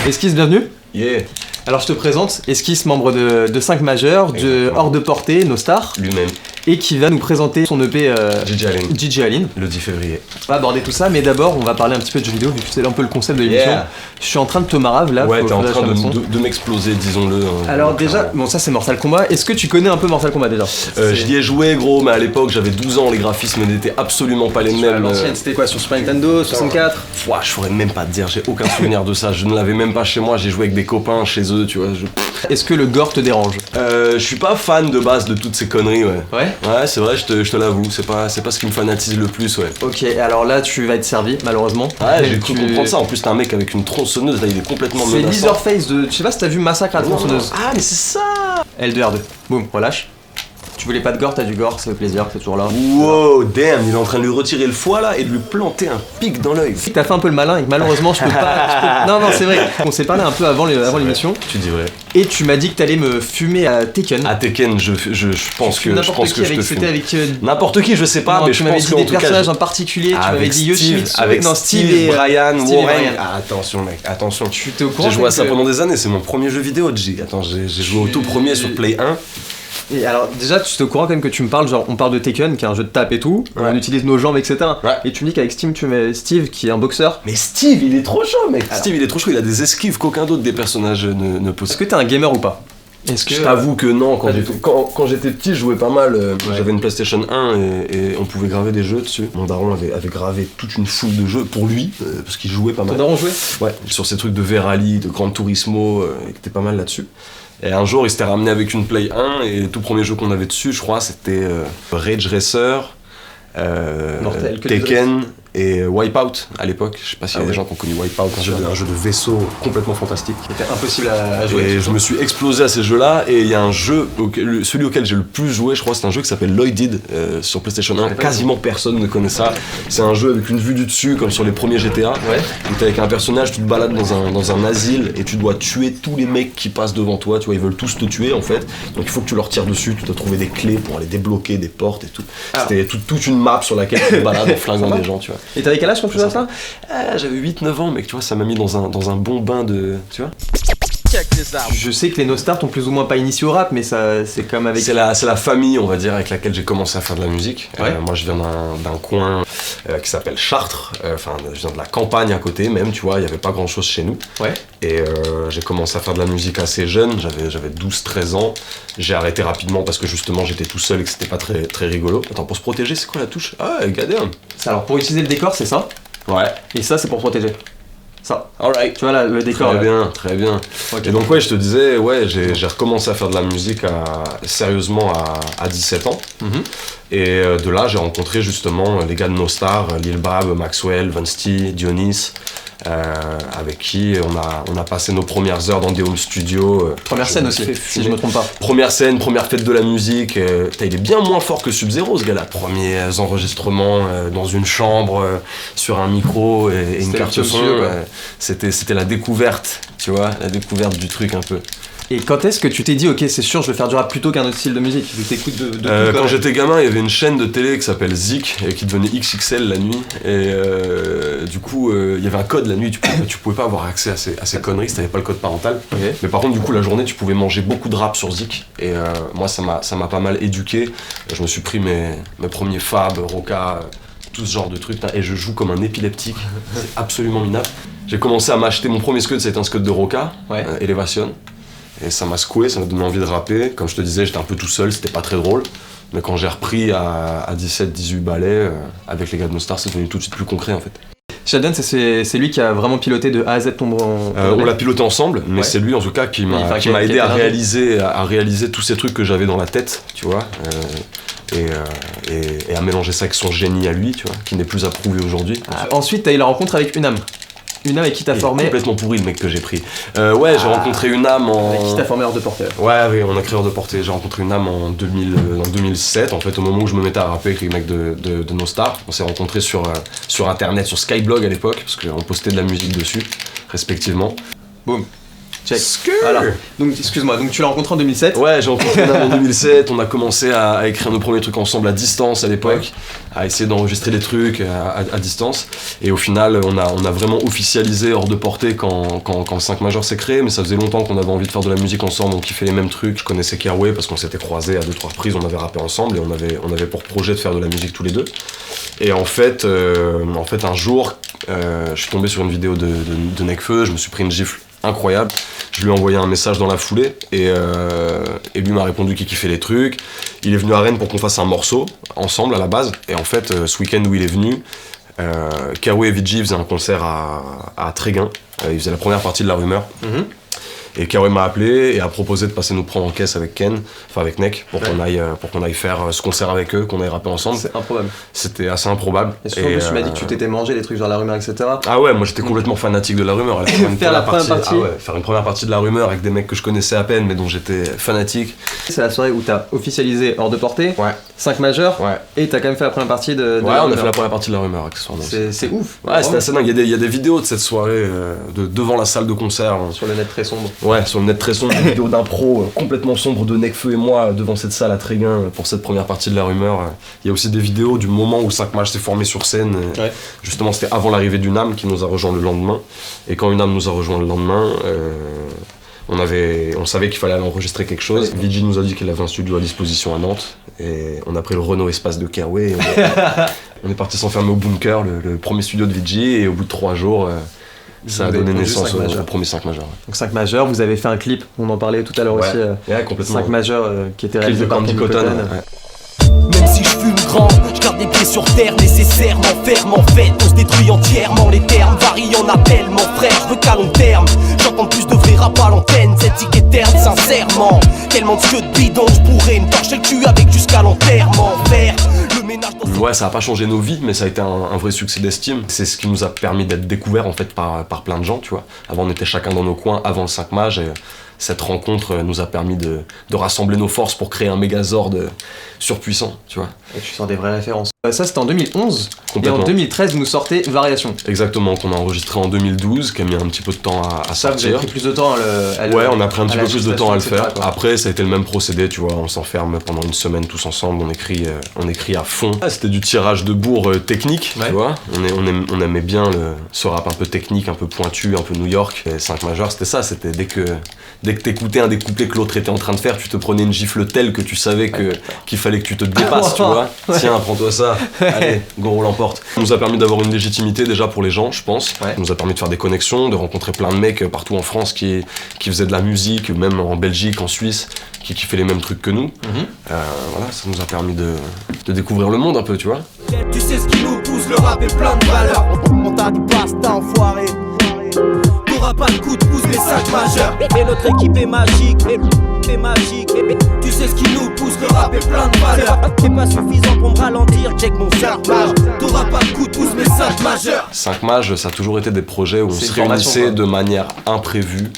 Esquisse, bienvenue. Yeah. Alors je te présente Esquisse, membre de 5 majeurs, de Hors de Portée, Nostar, Lui-même. et qui va nous présenter son EP DJ Aline. Le 10 février. On va aborder tout ça, mais d'abord on va parler un petit peu de jeux vidéo, vu que c'est un peu le concept de l'émission. Yeah. Je suis en train de te marave là. Ouais, faut t'es en que je train lâche un son. de m'exploser, disons-le. Alors déjà, bon ça c'est Mortal Kombat, est-ce que tu connais un peu Mortal Kombat déjà? J'y ai joué gros, mais à l'époque j'avais 12 ans, les graphismes n'étaient absolument pas les mêmes. L'ancienne c'était quoi, sur Super Nintendo, 64? Ouah, je saurais même pas te dire, j'ai aucun souvenir de ça, je ne l'avais même pas chez moi, j'ai joué avec des copains chez eux, tu vois. Est-ce que le gore te dérange? Je suis pas fan de base de toutes ces conneries, ouais. Ouais. Ouais, c'est vrai, je te l'avoue, c'est pas ce qui me fanatise le plus, ouais. Ok, alors là tu vas être servi, malheureusement. Ouais, j'ai cru comprendre ça, en plus t'es un mec avec une tronçonneuse, là il est complètement C'est menaçant. Leatherface de... Je sais pas si t'as vu Massacre à la tronçonneuse. Ah, mais c'est ça. L2R2. Boum, relâche. Tu voulais pas de gore, t'as du gore, ça fait plaisir, c'est toujours là. Wow, damn, il est en train de lui retirer le foie là et de lui planter un pic dans l'œil. T'as fait un peu le malin et que malheureusement je peux pas... Non, c'est vrai. On s'est parlé un peu avant l'émission. Tu dis vrai. Et tu m'as dit que t'allais me fumer à Tekken. À Tekken, je pense que je te fume. C'était avec... N'importe qui, je sais pas, non, mais je pense que qu'en des tout cas... personnages en particulier, tu m'avais dit Yoshimitsu, avec Steve et Brian, Steve et Warren. Brian. Ah, attention mec, attention. Tu t'es au courant? J'ai joué à ça pendant des années, c'est mon premier jeu vidéo, G. Attends, j'ai joué au tout premier sur Play 1. Et alors déjà tu t'es au courant quand même que tu me parles, genre on parle de Tekken qui est un jeu de tape et tout, ouais. On utilise nos jambes etc. Ouais. Et tu me dis qu'avec Steam tu mets Steve qui est un boxeur. Mais Steve il est trop chaud mec. Alors. Steve il est trop chaud, il a des esquives qu'aucun d'autre des personnages ne possède. Est-ce que t'es un gamer ou pas? Est-ce que je t'avoue que non, pas du quand j'étais petit je jouais pas mal, Ouais. J'avais une PlayStation 1 et on pouvait graver des jeux dessus. Mon daron avait gravé toute une foule de jeux pour lui, parce qu'il jouait pas mal. ton daron jouait? Ouais, sur ces trucs de V-Rally, de Gran Turismo, il était pas mal là-dessus. Et un jour, il s'était ramené avec une Play 1 et le tout premier jeu qu'on avait dessus, je crois, c'était Rage Racer, Mortel, Tekken et Wipeout à l'époque. Je sais pas s'il y a des gens qui ont connu Wipeout, un jeu de vaisseau complètement fantastique. C'était impossible à jouer. Et je me suis explosé à ces jeux-là, et il y a un jeu, celui auquel j'ai le plus joué, je crois, c'est un jeu qui s'appelle Lloyded sur PlayStation 1. Quasiment personne ne connaît ça. C'est un jeu avec une vue du dessus, comme sur les premiers GTA. Ouais. Où t'es avec un personnage, tu te balades dans un asile, et tu dois tuer tous les mecs qui passent devant toi. Tu vois, ils veulent tous te tuer en fait. Donc il faut que tu leur tires dessus, tu dois trouver des clés pour aller débloquer des portes et tout. C'était toute une map sur laquelle tu te balades en flinguant des gens, tu vois. Et t'avais quel âge quand tu jouais à ça? J'avais 8-9 ans, mec, tu vois, ça m'a mis dans un bon bain de... Tu vois. Je sais que les Nostars t'ont plus ou moins pas initié au rap, mais ça c'est comme avec... C'est la famille, on va dire, avec laquelle j'ai commencé à faire de la musique. Ouais. Moi, je viens d'un coin qui s'appelle Chartres. Je viens de la campagne à côté même, tu vois, il n'y avait pas grand-chose chez nous. Ouais. Et j'ai commencé à faire de la musique assez jeune, j'avais 12-13 ans. J'ai arrêté rapidement parce que justement j'étais tout seul et que c'était pas très, très rigolo. Attends, pour se protéger, c'est quoi la touche? Ah, goddamn. Alors pour utiliser le décor c'est ça, Ouais. et ça c'est pour protéger. Ça. Alright. Tu vois là, le décor. Très là. bien, très bien. Ok. Et donc ouais, je te disais, ouais, j'ai recommencé à faire de la musique sérieusement à 17 ans. Mhm. Et de là, j'ai rencontré justement les gars de Nostar, Lil Bab, Maxwell, Vunsti, Dionys, avec qui on a passé nos premières heures dans des home studios. Première scène aussi, si je me trompe pas. Première scène, première fête de la musique. Il est bien moins fort que Sub-Zero, ce gars-là. Premiers enregistrements dans une chambre, sur un micro et une carte son. C'était la découverte, tu vois, la découverte du truc un peu. Et quand est-ce que tu t'es dit, ok, c'est sûr, je vais faire du rap plutôt qu'un autre style de musique? Tu t'écoutes de tout Quand j'étais gamin, il y avait une chaîne de télé qui s'appelle Zik et qui devenait XXL la nuit. Et du coup, il y avait un code la nuit, tu pouvais pas avoir accès à ces conneries si t'avais pas le code parental. Okay. Mais par contre, du coup, la journée, tu pouvais manger beaucoup de rap sur Zik. Et moi, ça m'a pas mal éduqué. Je me suis pris mes premiers Fab, Roca, tout ce genre de trucs. Et je joue comme un épileptique. C'est absolument minable. J'ai commencé à m'acheter mon premier scud, c'était un scud de Roca, Elevation. Et ça m'a secoué, ça m'a donné envie de rapper. Comme je te disais, j'étais un peu tout seul, c'était pas très drôle. Mais quand j'ai repris à 17-18 ballets, avec les gars de Nostar, c'est devenu tout de suite plus concret en fait. Sheldon, c'est lui qui a vraiment piloté de A à Z ton on l'a piloté ensemble, mais c'est lui en tout cas qui m'a aidé à réaliser tous ces trucs que j'avais dans la tête, tu vois. Et à mélanger ça avec son génie à lui, tu vois, qui n'est plus approuvé aujourd'hui. Ensuite, t'as eu la rencontre avec Unam. Unam avec qui t'as formé. Complètement pourri le mec que j'ai pris. J'ai rencontré Unam en. Avec qui t'as formé Hors de Portée. Ouais, oui, on a créé Hors de Portée. J'ai rencontré Unam en 2007, en fait, au moment où je me mettais à rapper avec les mecs de Nostar. On s'est rencontrés sur internet, sur Skyblog à l'époque, parce qu'on postait de la musique dessus, respectivement. Boum. Check. Voilà. Donc excuse-moi, donc tu l'as rencontré en 2007. Ouais, j'ai rencontré Nam en 2007, on a commencé à écrire nos premiers trucs ensemble à distance à l'époque, à essayer d'enregistrer des trucs à distance. Et au final, on a vraiment officialisé Hors de Portée quand le 5 majeur s'est créé, mais ça faisait longtemps qu'on avait envie de faire de la musique ensemble, on kiffait les mêmes trucs. Je connaissais Kerway parce qu'on s'était croisés à 2-3 reprises, on avait rappé ensemble et on avait pour projet de faire de la musique tous les deux. Et en fait un jour, je suis tombé sur une vidéo de Nekfeu, je me suis pris une gifle incroyable. Je lui ai envoyé un message dans la foulée et lui m'a répondu qu'il kiffait les trucs. Il est venu à Rennes pour qu'on fasse un morceau ensemble à la base. Et en fait, ce week-end où il est venu, Kerway et Vigi faisaient un concert à Tréguin. Ils faisaient la première partie de La Rumeur. Et Kerway m'a appelé et a proposé de passer nous prendre en caisse avec avec Nek, pour qu'on aille faire ce concert avec eux, qu'on aille rapper ensemble. C'est improbable. C'était assez improbable. Et surtout, tu m'as dit que tu t'étais mangé des trucs genre La Rumeur, etc. Ah ouais, moi j'étais complètement fanatique de La Rumeur. Faire la première partie. Ah ouais, faire une première partie de La Rumeur avec des mecs que je connaissais à peine, mais dont j'étais fanatique. C'est la soirée où t'as officialisé Hors de Portée, Ouais. 5 majeurs, Ouais. et t'as quand même fait la première partie de Ouais, La on a Rumeur. fait la première partie de La Rumeur accessoirement. C'est ouf. Ouais, c'était assez dingue. Il y a des vidéos de cette soirée devant la salle de concert. Sur le net très sombre. Ouais, sur le net très sombre, une vidéo d'impro complètement sombre de Nekfeu et moi devant cette salle à Tréguin pour cette première partie de La Rumeur. Il y a aussi des vidéos du moment où 5 Maj s'est formé sur scène. Ouais. Justement, c'était avant l'arrivée d'Unam qui nous a rejoint le lendemain. Et quand Unam nous a rejoint le lendemain, on savait qu'il fallait aller enregistrer quelque chose. Ouais. Vigi nous a dit qu'il avait un studio à disposition à Nantes. Et on a pris le Renault Espace de Kerway. Et on est parti s'enfermer au bunker, le premier studio de Vigi. Et au bout de 3 jours, ça a donné naissance au premier 5 majeur. Donc 5 majeurs, vous avez fait un clip, on en parlait tout à l'heure aussi. Ouais, complètement. 5 majeurs qui était Clip réalisé de par Candy Candy Cotton. Cotton. Ouais. Même si je fume grand, je garde les pieds sur terre, nécessairement ferme. En fait, on se détruit entièrement. Les termes varient en appel, mon frère, je veux qu'à long terme j'entends plus de vrais rap à l'antenne. Cette zik est terne, sincèrement. Tellement de queue de bidon, je pourrais me torcher le cul avec jusqu'à l'enterrement. Faire le ménage dans Ouais, ça a pas changé nos vies, mais ça a été un vrai succès d'estime. C'est ce qui nous a permis d'être découverts en fait par plein de gens, tu vois. Avant, on était chacun dans nos coins, avant le 5 Maj, et cette rencontre nous a permis de rassembler nos forces pour créer un Megazord surpuissant, tu vois. Et tu sors des vraies références. Ça c'était en 2011, et en Complètement. 2013 vous nous sortez Variation. Exactement, qu'on a enregistré en 2012, qui a mis un petit peu de temps à Ça, vous avez sortir. pris plus de temps Ouais, on a pris un petit à peu plus de temps à le gestation, faire. etc., quoi. Après, ça a été le même procédé, tu vois. On s'enferme pendant une semaine tous ensemble, on écrit à fond. Ah, c'était du tirage de bourre technique, Ouais. tu vois. On aimait bien ce rap un peu technique, un peu pointu, un peu New York. Et 5 majeur, c'était ça. C'était dès que t'écoutais un des couplets que l'autre était en train de faire, tu te prenais une gifle telle que tu savais qu'il fallait que tu te dépasses, tu vois. Ouais. Tiens, prends-toi ça. Allez, go, on l'emporte. Ça nous a permis d'avoir une légitimité déjà pour les gens, je pense. Ouais. Ça nous a permis de faire des connexions, de rencontrer plein de mecs partout en France qui faisaient de la musique, même en Belgique, en Suisse, qui kiffaient les mêmes trucs que nous. Voilà, ça nous a permis de découvrir le monde un peu, tu vois. tu sais ce qui nous pousse, le rap est plein de valeurs. On t'a dit basta, enfoiré. T'auras pas de coup de pouce, les 5 majeurs. Et notre équipe est magique, est magique. Tu sais ce qui nous pousse, le rap est plein de valeurs. T'es pas suffisant pour me ralentir, check mon 5 maj. T'auras pas de coup de pouce, mais 5 majeurs. 5 Maj, ça a toujours été des projets où on C'est se une formation, réunissait quoi. de manière imprévue.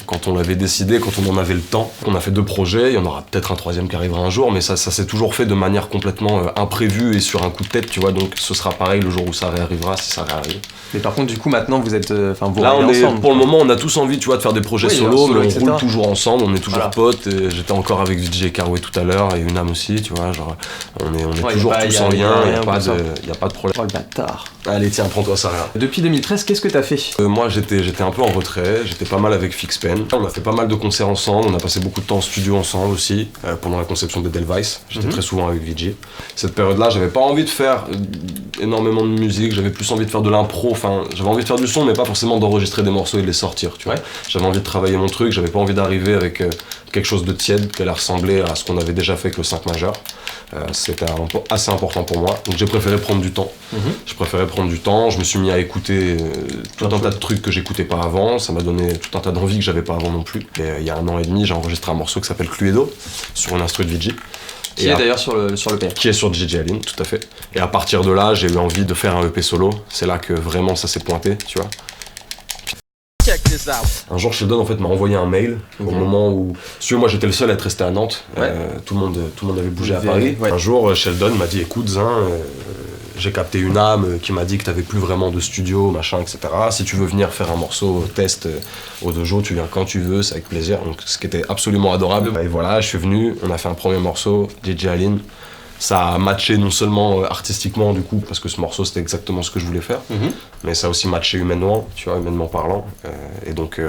Quand on l'avait décidé, quand on en avait le temps. On a fait 2 projets, il y en aura peut-être un 3e qui arrivera un jour, mais ça s'est toujours fait de manière complètement imprévue et sur un coup de tête, tu vois, donc ce sera pareil le jour où ça réarrivera, si ça réarrive. Mais par contre du coup maintenant vous êtes, vous Là, roulez ensemble. pour le moment, on a tous envie, tu vois, de faire des projets Oui, solo, solo, mais on etc. roule toujours ensemble, on est toujours Voilà. potes. Et j'étais encore avec Vijay et Kerway tout à l'heure, et Unam aussi, tu vois, genre, on est Ouais, toujours y a pas- tous y a en rien, lien, il rien n'y a, comme pas de problème. Oh le bâtard. Allez, tiens, prends-toi ça, regarde. Depuis 2013 qu'est-ce que t'as fait? Moi j'étais un peu en retrait, j'étais pas mal avec Fixpen. On a fait pas mal de concerts ensemble, on a passé beaucoup de temps en studio ensemble aussi, pendant la conception de Delvice. J'étais très souvent avec Vijay. Cette période-là, j'avais pas envie de faire énormément de musique, j'avais plus envie de faire de l'impro, enfin j'avais envie de faire du son mais pas forcément d'enregistrer des morceaux et de les sortir, tu vois. Ouais. J'avais envie de travailler mon truc, j'avais pas envie d'arriver avec quelque chose de tiède qui allait ressembler à ce qu'on avait déjà fait avec le 5 majeur. C'était assez important pour moi, donc j'ai préféré prendre du temps. Je préférais prendre du temps, je me suis mis à écouter tout un tas de trucs que j'écoutais pas avant, ça m'a donné tout un tas d'envies que j'avais pas avant non plus. Et il y a 1 an et demi, j'ai enregistré un morceau qui s'appelle Cluedo sur une instru de Vigi. Qui est d'ailleurs sur le père. Qui est sur DJ Aline, tout à fait. Et à partir de là, j'ai eu envie de faire un EP solo, c'est là que vraiment ça s'est pointé, tu vois. Check this this out. Un jour, Sheldon en fait m'a envoyé un mail au moment où, si tu veux, moi j'étais le seul à être resté à Nantes. Tout le monde avait bougé à Paris. Un jour, Sheldon m'a dit, écoute Zin, j'ai capté une âme qui m'a dit que t'avais plus vraiment de studio, machin, etc. Si tu veux venir faire un morceau test au dojo, tu viens quand tu veux, c'est avec plaisir. Donc, ce qui était absolument adorable. Et voilà, je suis venu, on a fait un premier morceau, DJ Aline. Ça a matché non seulement artistiquement du coup, parce que ce morceau c'était exactement ce que je voulais faire, mais ça a aussi matché humainement, tu vois, humainement parlant. Et donc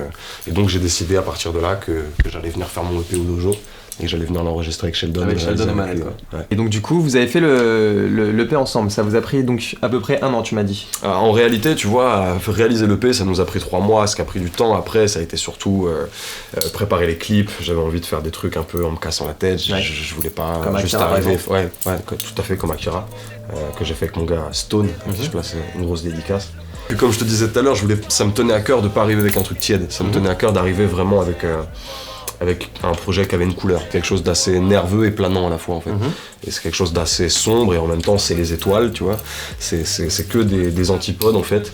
j'ai décidé à partir de là que j'allais venir faire mon EP au dojo. Et que j'allais venir l'enregistrer avec Sheldon. Avec Sheldon et Manel, quoi. Ouais. Et donc du coup, vous avez fait l'EP ensemble. Ça vous a pris donc à peu près 1 an, tu m'as dit. En réalité, tu vois, réaliser l'EP, ça nous a pris 3 mois. Ce qui a pris du temps après, ça a été surtout préparer les clips. J'avais envie de faire des trucs un peu en me cassant la tête. Je voulais pas comme juste Akira, arriver. Ouais, tout à fait comme Akira, que j'ai fait avec mon gars Stone, à qui je place une grosse dédicace. Et comme je te disais tout à l'heure, ça me tenait à cœur de pas arriver avec un truc tiède. Ça me tenait à cœur d'arriver vraiment avec un projet qui avait une couleur, quelque chose d'assez nerveux et planant à la fois en fait. Et c'est quelque chose d'assez sombre et en même temps c'est les étoiles, tu vois. C'est que des antipodes en fait.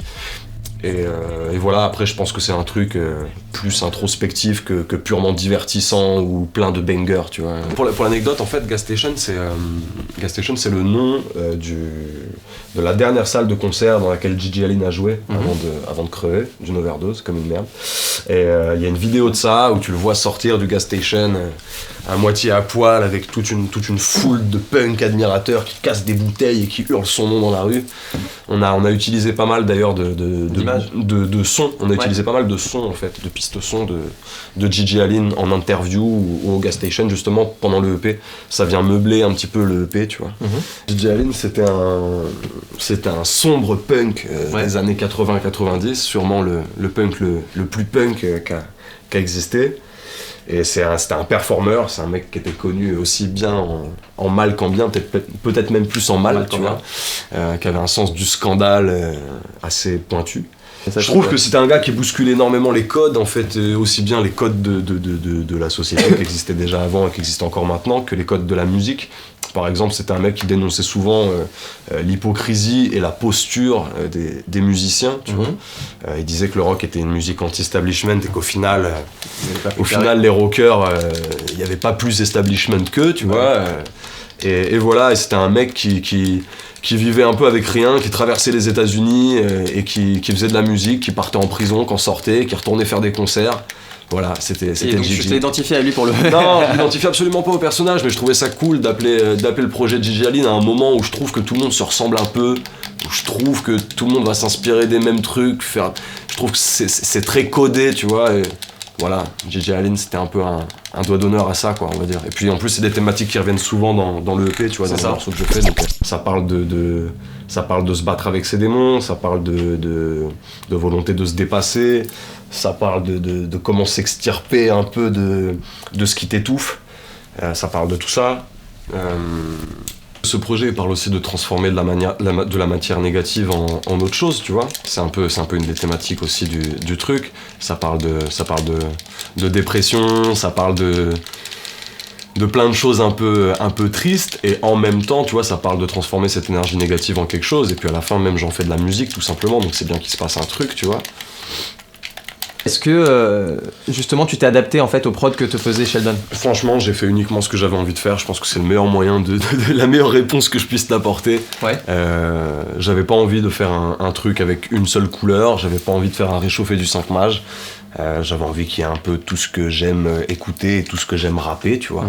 Et voilà, après je pense que c'est un truc plus introspectif que purement divertissant ou plein de bangers, tu vois. Pour l'anecdote, en fait, Gas Station c'est le nom de la dernière salle de concert dans laquelle Gigi Allen a joué avant de crever d'une overdose, comme une merde. Et il y a une vidéo de ça où tu le vois sortir du Gas Station à moitié à poil avec toute une foule de punk admirateurs qui cassent des bouteilles et qui hurlent son nom dans la rue. On a utilisé pas mal d'ailleurs de sons, on a utilisé pas mal de sons en fait, de pistes son de Gigi Allen en interview ou au Gas Station justement pendant le EP. Ça vient meubler un petit peu le EP, tu vois. Gigi Allen c'était un sombre punk des années 80-90, sûrement le punk le plus punk qu'a existé. Et c'était un performeur, c'est un mec qui était connu aussi bien en mal qu'en bien, peut-être même plus en mal, tu vois, qui avait un sens du scandale assez pointu. Je trouve que c'était un gars qui bouscule énormément les codes, en fait, aussi bien les codes de la société qui existaient déjà avant et qui existent encore maintenant, que les codes de la musique. Par exemple, c'était un mec qui dénonçait souvent l'hypocrisie et la posture des musiciens, tu vois. Il disait que le rock était une musique anti-establishment et qu'au final, les rockers, il n'y avait pas plus establishment qu'eux, tu vois. Et voilà, et c'était un mec qui vivait un peu avec rien, qui traversait les États-Unis et qui faisait de la musique, qui partait en prison, qui en sortait, qui retournait faire des concerts. Voilà, c'était donc Gigi. tu t'es identifié à lui pour le... Non, je m'identifie absolument pas au personnage, mais je trouvais ça cool d'appeler le projet de Gigi Allen à un moment où je trouve que tout le monde se ressemble un peu, où je trouve que tout le monde va s'inspirer des mêmes trucs, je trouve que c'est très codé, tu vois. Et voilà, Gigi Allen c'était un peu un doigt d'honneur à ça, quoi, on va dire. Et puis en plus c'est des thématiques qui reviennent souvent dans le EP, tu vois, dans les morceaux que je fais. Donc ça parle de se battre avec ses démons, ça parle de volonté de se dépasser, ça parle de comment s'extirper un peu de ce qui t'étouffe. Ça parle de tout ça. Ce projet parle aussi de transformer de la matière négative en autre chose, tu vois. C'est un peu une des thématiques aussi du truc. Ça parle de dépression, ça parle de plein de choses un peu tristes, et en même temps, tu vois, ça parle de transformer cette énergie négative en quelque chose, et puis à la fin, même j'en fais de la musique, tout simplement, donc c'est bien qu'il se passe un truc, tu vois. Est-ce que justement tu t'es adapté en fait au prod que te faisait Sheldon ? Franchement, j'ai fait uniquement ce que j'avais envie de faire. Je pense que c'est le meilleur moyen de la meilleure réponse que je puisse t'apporter. Ouais. J'avais pas envie de faire un truc avec une seule couleur. J'avais pas envie de faire un réchauffé du 5 mages. J'avais envie qu'il y ait un peu tout ce que j'aime écouter et tout ce que j'aime rapper, tu vois.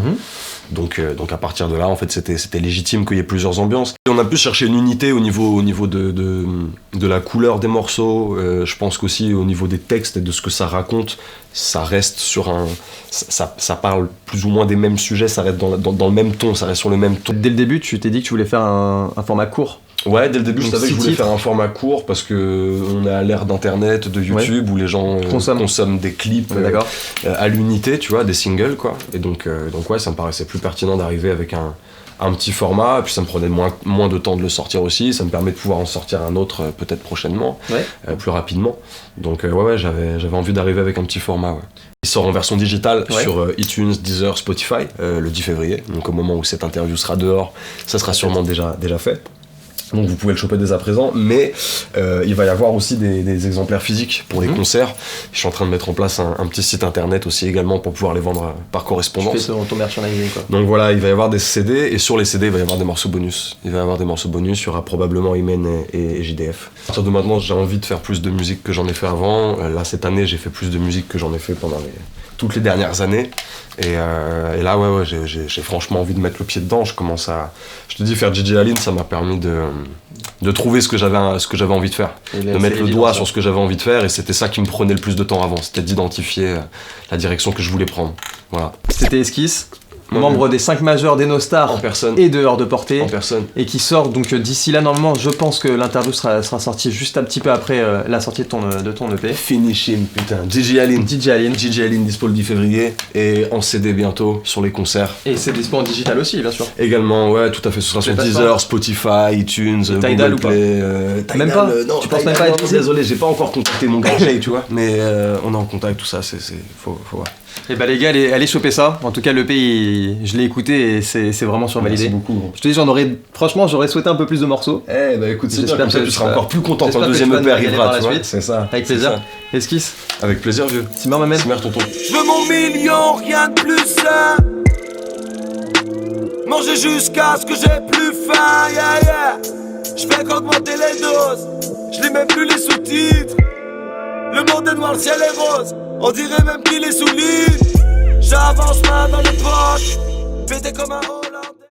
Donc à partir de là, en fait, c'était légitime qu'il y ait plusieurs ambiances. Et on a pu chercher une unité au niveau de la couleur des morceaux. Je pense qu'aussi au niveau des textes et de ce que ça raconte, ça reste sur ça parle plus ou moins des mêmes sujets, ça reste dans le même ton, ça reste sur le même ton. Dès le début, tu t'es dit que tu voulais faire un format court. Ouais, dès le début, je savais que je voulais titres. faire un format court parce que on est à l'ère d'internet, de YouTube, où les gens consomment des clips à l'unité, tu vois, des singles, quoi. Et donc ouais, ça me paraissait plus pertinent d'arriver avec un petit format, et puis ça me prenait moins de temps de le sortir aussi, ça me permet de pouvoir en sortir un autre peut-être prochainement, plus rapidement. Donc ouais, j'avais envie d'arriver avec un petit format, ouais. Il sort en version digitale sur iTunes, Deezer, Spotify le 10 février, donc au moment où cette interview sera dehors, ça sera sûrement déjà fait. Donc vous pouvez le choper dès à présent, mais il va y avoir aussi des exemplaires physiques pour les concerts. Je suis en train de mettre en place un petit site internet aussi également pour pouvoir les vendre par correspondance. Tu fais ton merchandising quoi. Donc voilà, il va y avoir des CD, et sur les CD, il va y avoir des morceaux bonus. Il y aura probablement Imen et JDF. À partir de maintenant, j'ai envie de faire plus de musique que j'en ai fait avant. Là, cette année, j'ai fait plus de musique que j'en ai fait pendant toutes les dernières années. Et là, ouais, j'ai franchement envie de mettre le pied dedans. Je te dis, faire DJ Aline, ça m'a permis de trouver ce que j'avais envie de faire. De mettre le doigt sur ce que j'avais envie de faire, et c'était ça qui me prenait le plus de temps avant. C'était d'identifier la direction que je voulais prendre. Voilà. C'était Esquisse, membre des 5 majeurs des No-Stars En personne. et de Hors de Portée. En personne. Et qui sort donc d'ici là, normalement, je pense que l'interview sera sortie juste un petit peu après la sortie de ton EP. Finishing, putain. DJ Aline, dispo le 10 février, et en CD bientôt sur les concerts. Et c'est dispo en digital aussi, bien sûr. Également, ouais, tout à fait. Ce sera sur Deezer, Spotify, iTunes, Tidal Google ou pas Play. Tidal, Même pas non, Tu penses Tidal, même pas à non, utiliser? désolé, j'ai pas encore contacté mon gars Jay, tu vois. Mais on est en contact, tout ça, faut voir. Et bah les gars, allez choper ça. En tout cas, l'EP, je l'ai écouté et c'est vraiment survalidé. Merci beaucoup. Je te dis, franchement, j'aurais souhaité un peu plus de morceaux. Eh bah écoute, c'est J'espère bien, comme ça que tu seras encore plus content quand j'espère le que deuxième tu vas EP nous régaler par arrivera, la tu vois. suite. C'est ça. Avec plaisir. Esquisse, Avec plaisir, vieux. Simmer ma mère. Simmer, tonton. Je veux mon million, rien de plus sain. Manger jusqu'à ce que j'ai plus faim, yeah, yeah. Je fais qu'augmenter les doses. Je lis même plus les sous-titres. Le monde est noir, le ciel est rose. On dirait même qu'il est sous lit. J'avance main dans les poches, pété comme un